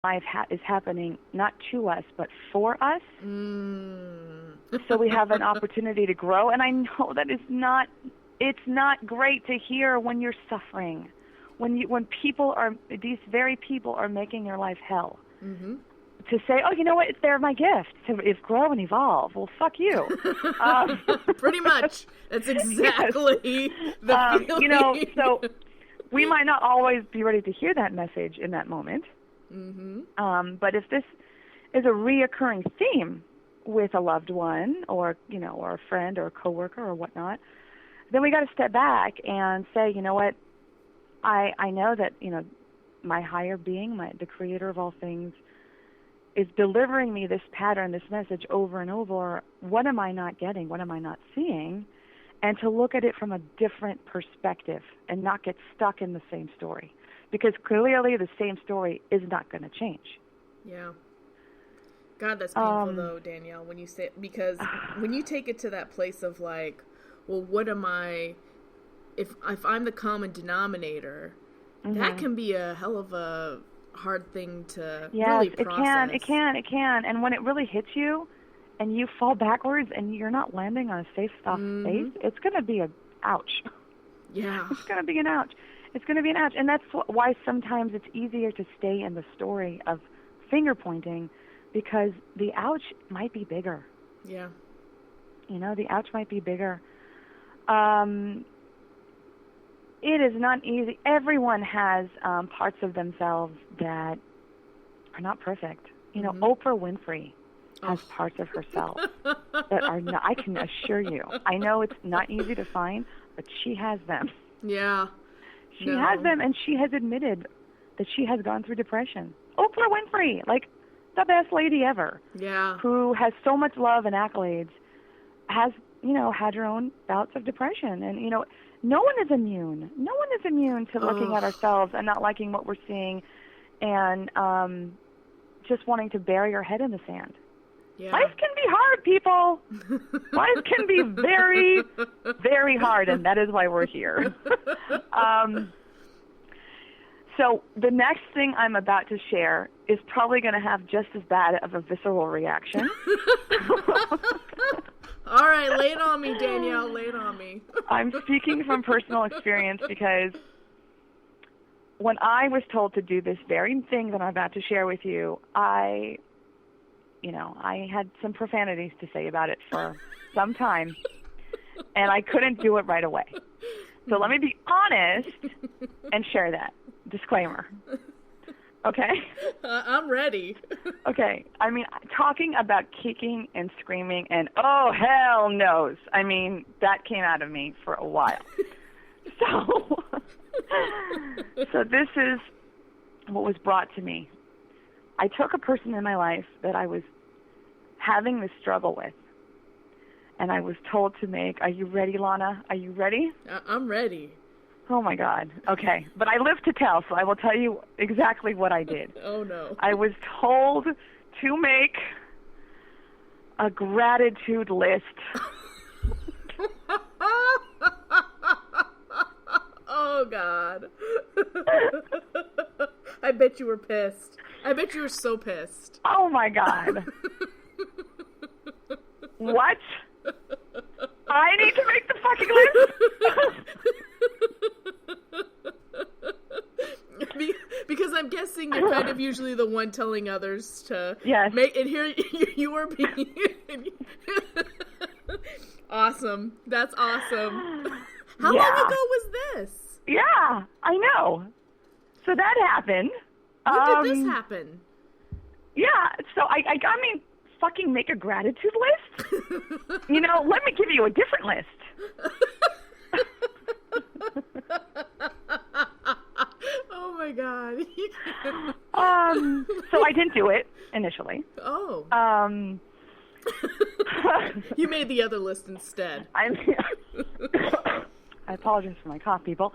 life is happening not to us, but for us. Mm. So we have an opportunity to grow. And I know that it's not great to hear when you're suffering, when these very people are making your life hell. Mm-hmm. To say, oh, you know what, they're my gift to grow and evolve. Well, fuck you. Pretty much. That's exactly the feeling. So we might not always be ready to hear that message in that moment. Mm-hmm. But if this is a reoccurring theme with a loved one or a friend or a coworker or whatnot, then we got to step back and say, you know what, I know that, my higher being, the creator of all things, is delivering me this pattern, this message over and over. What am I not getting? What am I not seeing? And to look at it from a different perspective and not get stuck in the same story. Because clearly the same story is not going to change. Yeah. God, that's painful though, Danielle, when you say, because when you take it to that place of like, well, what am I, if I'm the common denominator, that can be a hell of a hard thing to really process. It can. And when it really hits you and you fall backwards and you're not landing on a safe, soft space, it's going to be a ouch. Yeah. It's going to be an ouch. It's going to be an ouch. And that's why sometimes it's easier to stay in the story of finger pointing, because the ouch might be bigger. Yeah. The ouch might be bigger. It is not easy. Everyone has parts of themselves that are not perfect. Oprah Winfrey has parts of herself that are not, I can assure you. I know it's not easy to find, but she has them. Yeah. She has them, and she has admitted that she has gone through depression. Oprah Winfrey, like the best lady ever. Yeah. Who has so much love and accolades, has, had her own bouts of depression. And, no one is immune. No one is immune to looking at ourselves and not liking what we're seeing and just wanting to bury our head in the sand. Yeah. Life can be hard, people. Life can be very, very hard, and that is why we're here. So the next thing I'm about to share is probably going to have just as bad of a visceral reaction. All right, lay it on me, Danielle. Lay it on me. I'm speaking from personal experience because when I was told to do this very thing that I'm about to share with you, I had some profanities to say about it for some time, and I couldn't do it right away. So let me be honest and share that. Disclaimer. Okay? I'm ready. Okay. I mean, talking about kicking and screaming and, oh, hell knows. I mean, that came out of me for a while. So this is what was brought to me. I took a person in my life that I was having this struggle with, and I was told to make, are you ready, Lana? Are you ready? I'm ready. Oh, my God. Okay. But I live to tell, so I will tell you exactly what I did. Oh, no. I was told to make a gratitude list. Oh, God. I bet you were pissed. I bet you were so pissed. Oh, my God. What? I need to make the fucking list? Because I'm guessing you're kind of usually the one telling others to yes. make, and here you are being awesome. That's awesome. How long ago was this? Yeah, I know. So that happened. When did this happen? Yeah, so I mean, fucking make a gratitude list? Let me give you a different list. Oh my God. So I didn't do it initially. Oh. You made the other list instead. I apologize for my cough, people.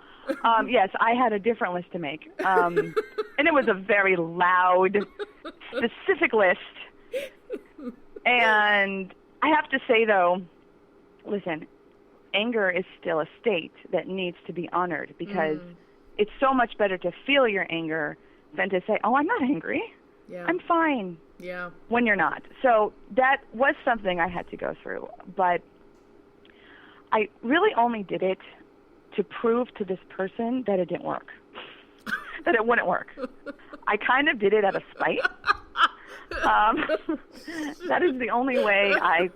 Yes, I had a different list to make. And it was a very loud, specific list. And I have to say, though, listen, anger is still a state that needs to be honored, because it's so much better to feel your anger than to say, oh, I'm not angry. Yeah. I'm fine. Yeah. When you're not. So that was something I had to go through. But I really only did it to prove to this person that it didn't work. That it wouldn't work. I kind of did it out of spite. That is the only way I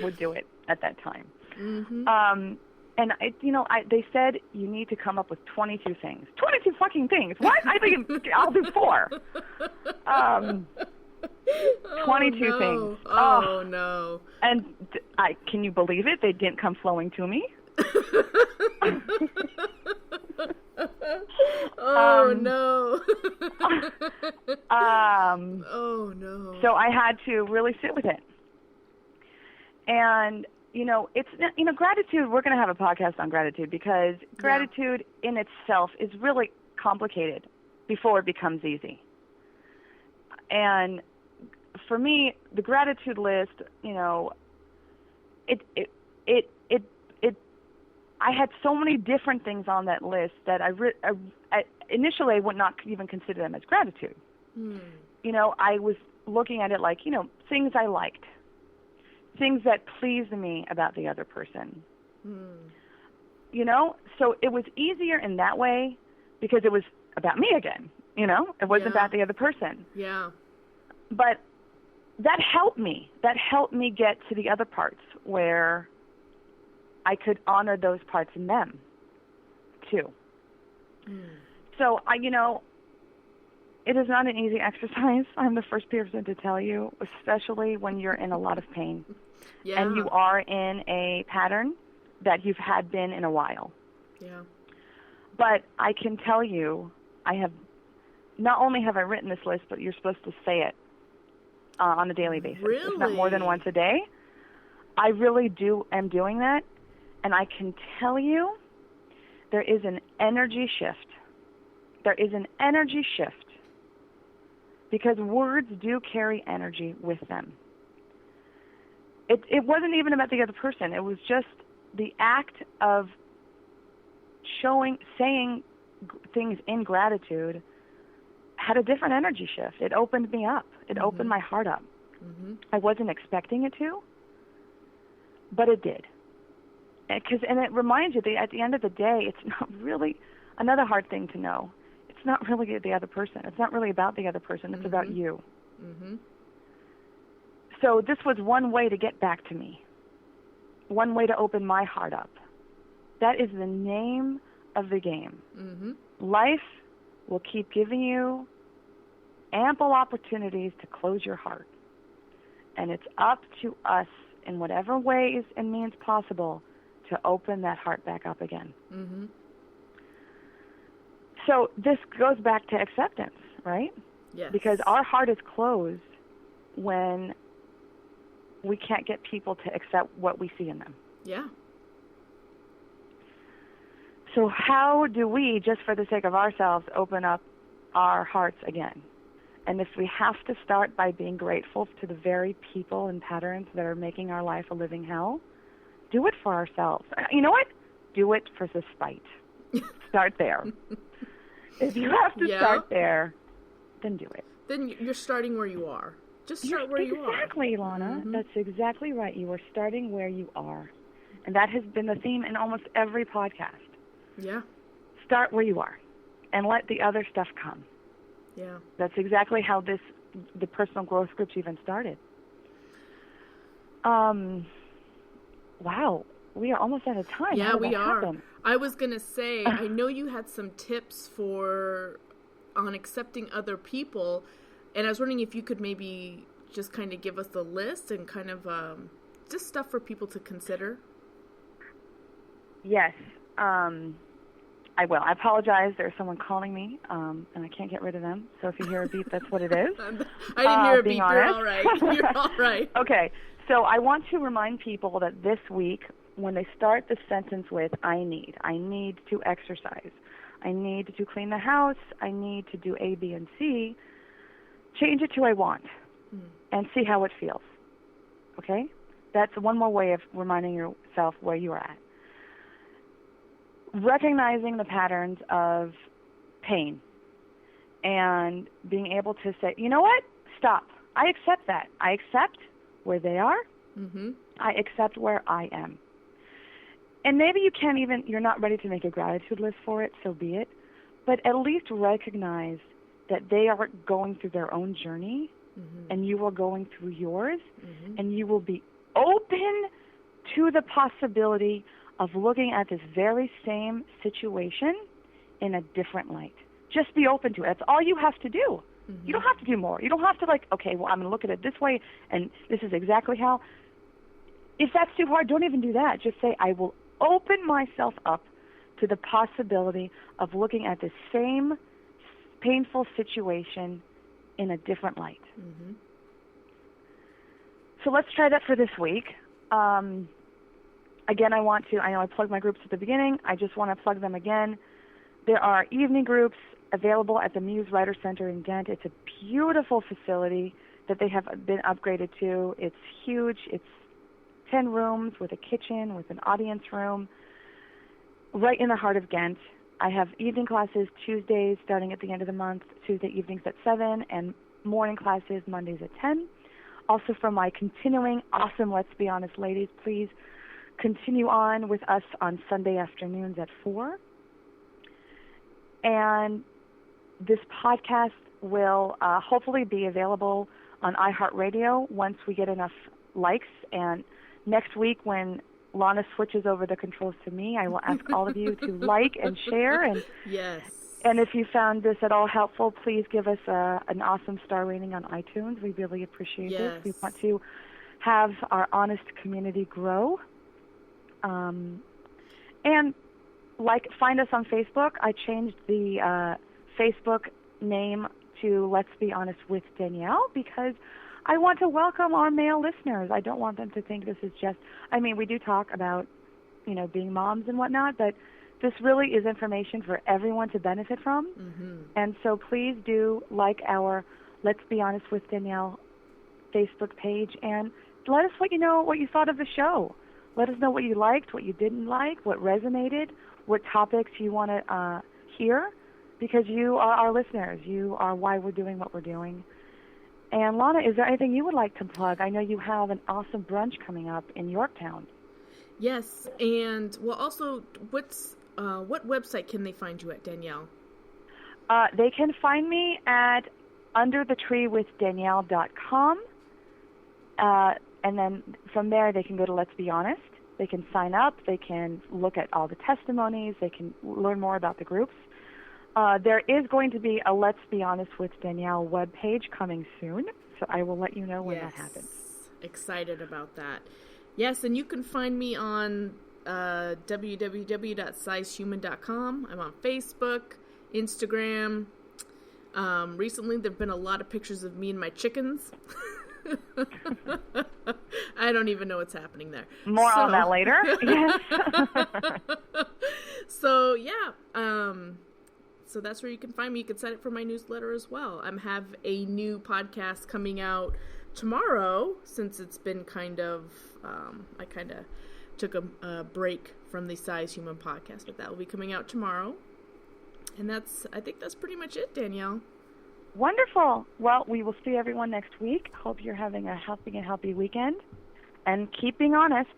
would do it at that time. Mm-hmm. And they said you need to come up with 22 things. 22 fucking things. What? I think I'll do 4. 22 things. Oh no. And can you believe it? They didn't come flowing to me. Oh no. Oh no. So I had to really sit with it. And it's gratitude. We're going to have a podcast on gratitude because gratitude in itself is really complicated before it becomes easy. And for me, the gratitude list, I had so many different things on that list that I initially I would not even consider them as gratitude. I was looking at it like, things I liked, things that pleased me about the other person. So it was easier in that way because it was about me again. It wasn't about the other person. Yeah. But that helped me. That helped me get to the other parts where I could honor those parts in them, too. So, it is not an easy exercise. I'm the first person to tell you, especially when you're in a lot of pain. Yeah. And you are in a pattern that you've had been in a while. Yeah. But I can tell you, not only have I written this list, but you're supposed to say it on a daily basis. Really? If not more than once a day. I really am doing that. And I can tell you, there is an energy shift. There is an energy shift. Because words do carry energy with them. It wasn't even about the other person. It was just the act of saying things in gratitude had a different energy shift. It opened me up. It opened my heart up. I wasn't expecting it to, but it did. And it reminds you that at the end of the day, it's not really another hard thing to know. It's not really the other person. It's not really about the other person. It's about you. So this was one way to get back to me, one way to open my heart up. That is the name of the game. Life will keep giving you ample opportunities to close your heart. And it's up to us in whatever ways and means possible to open that heart back up again. So this goes back to acceptance, right? Yes. Because our heart is closed when we can't get people to accept what we see in them. Yeah. So how do we, just for the sake of ourselves, open up our hearts again? And if we have to start by being grateful to the very people and patterns that are making our life a living hell, do it for ourselves. You know what? Do it for the spite. Start there. If you have to start there, then do it. Then you're starting where you are. Just start where you are. Exactly, Lana. That's exactly right. You are starting where you are. And that has been the theme in almost every podcast. Yeah. Start where you are and let the other stuff come. Yeah. That's exactly how the personal growth groups even started. Wow. We are almost out of time. Yeah, we are. Happen? I was going to say, I know you had some tips on accepting other people, and I was wondering if you could maybe just kind of give us the list and kind of just stuff for people to consider. Yes. I will. I apologize. There's someone calling me, and I can't get rid of them. So if you hear a beep, that's what it is. I didn't hear a beep. Honest. You're all right. You're all right. Okay. So I want to remind people that this week, when they start the sentence with, I need to exercise, I need to clean the house, I need to do A, B, and C, change it to I want and see how it feels. Okay? That's one more way of reminding yourself where you are at. Recognizing the patterns of pain and being able to say, you know what, stop. I accept that. I accept where they are. Mm-hmm. I accept where I am. And maybe you're not ready to make a gratitude list for it, so be it. But at least recognize that they are going through their own journey, mm-hmm. and you are going through yours, mm-hmm. and you will be open to the possibility of looking at this very same situation in a different light. Just be open to it. That's all you have to do. Mm-hmm. You don't have to do more. You don't have to okay, well, I'm going to look at it this way, and this is exactly how. If that's too hard, don't even do that. Just say, I will open myself up to the possibility of looking at the same painful situation in a different light. Mm-hmm. So let's try that for this week. Again, I know I plugged my groups at the beginning. I just want to plug them again. There are evening groups available at the Muse Writer Center in Ghent. It's a beautiful facility that they have been upgraded to. It's huge. It's 10 rooms with a kitchen, with an audience room, right in the heart of Ghent. I have evening classes Tuesdays starting at the end of the month, Tuesday evenings at 7, and morning classes Mondays at 10. Also for my continuing awesome Let's Be Honest ladies, please continue on with us on Sunday afternoons at 4. And this podcast will hopefully be available on iHeartRadio once we get enough likes. And next week when Lana switches over the controls to me, I will ask all of you to like and share. And yes. And if you found this at all helpful, please give us an awesome star rating on iTunes. We really appreciate yes. this. We want to have our honest community grow. And find us on Facebook. I changed the Facebook name to Let's Be Honest with Danielle because I want to welcome our male listeners. I don't want them to think this is just, we do talk about, being moms and whatnot, but this really is information for everyone to benefit from. Mm-hmm. And so please do like our Let's Be Honest with Danielle Facebook page and let us what you thought of the show. Let us know what you liked, what you didn't like, what resonated, what topics you want to hear, because you are our listeners. You are why we're doing what we're doing. And Lana, is there anything you would like to plug? I know you have an awesome brunch coming up in Yorktown. Yes, and also, what website can they find you at, Danielle? They can find me at underthetreewithdanielle.com. And then from there, they can go to Let's Be Honest. They can sign up. They can look at all the testimonies. They can learn more about the groups. There is going to be a Let's Be Honest with Danielle webpage coming soon, so I will let you know when that happens. Excited about that. Yes, and you can find me on www.sizehuman.com. I'm on Facebook, Instagram. Recently, there have been a lot of pictures of me and my chickens. I don't even know what's happening there. More on that later. Yes. So, yeah. So that's where you can find me. You can sign up for my newsletter as well. I have a new podcast coming out tomorrow, since it's been I took a break from the Size Human podcast, but that will be coming out tomorrow. And I think that's pretty much it, Danielle. Wonderful. Well, we will see everyone next week. Hope you're having a healthy weekend. And keep being honest.